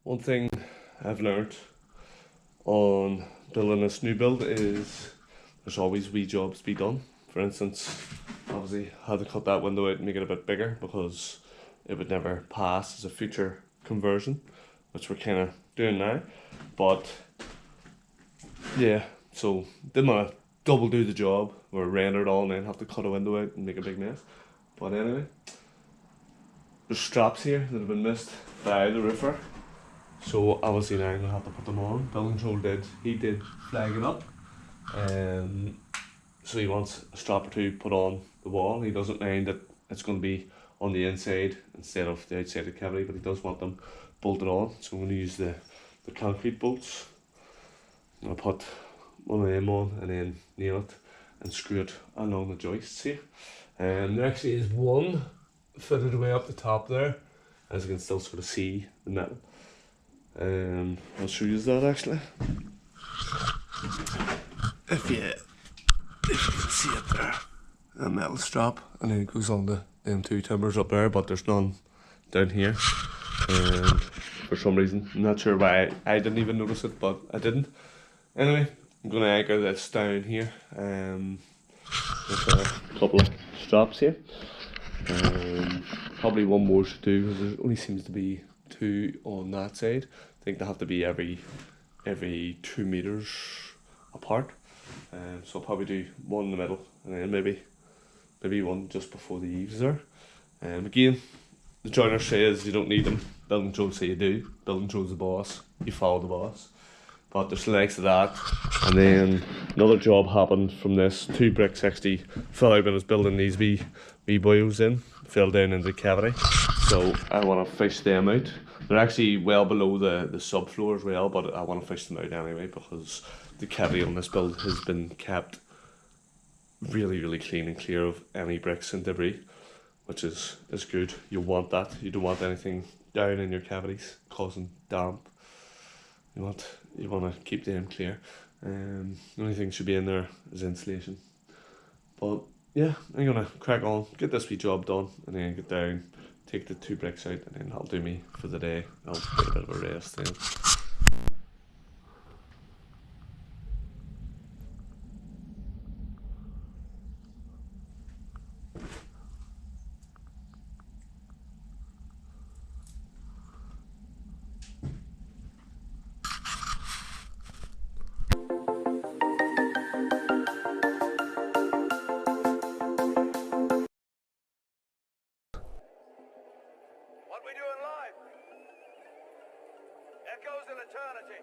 one thing I've learned on building this new build is there's always wee jobs to be done. For instance, obviously had to cut that window out and make it a bit bigger because it would never pass as a future conversion, which we're kind of doing now. But yeah, so didn't want to double do the job or render it all and then have to cut a window out and make a big mess. But anyway, there's straps here that have been missed by the roofer. So obviously now I'm gonna have to put them on. Building control did flag it up. So he wants a strap or two put on the wall. He doesn't mind that it's going to be on the inside instead of the outside of the cavity, but he does want them bolted on. So I'm going to use the concrete bolts. I'm going to put one of them on and then nail it and screw it along the joists here. There actually is one fitted away up the top there, as you can still sort of see the metal. I'll show you that actually. If you can see it there, a metal strap, and then it goes on the them two timbers up there, but there's none down here. For some reason, I'm not sure why I didn't even notice it, but I didn't. Anyway, I'm gonna anchor this down here. With a couple of straps here. Probably one more to do because there only seems to be two on that side. I think they have to be every 2 meters apart. So I'll probably do one in the middle and then maybe one just before the eaves there. Again, the joiner says you don't need them. Building control say you do. Building control's the boss. You follow the boss. But there's the likes of that. And then another job happened from this. 2 bricks actually fell out when I was building these wee boils in. Fell down into the cavity. So I want to fish them out. They're actually well below the subfloor as well, but I want to fish them out anyway because the cavity on this build has been kept really clean and clear of any bricks and debris, which is good. You want that. You don't want anything down in your cavities causing damp. You want to keep them clear. The only thing should be in there is insulation. But yeah, I'm gonna crack on, get this wee job done, and then get down, take the 2 bricks out, and then that'll do me for the day. I'll get a bit of a rest then. What we doing live? Echoes in eternity.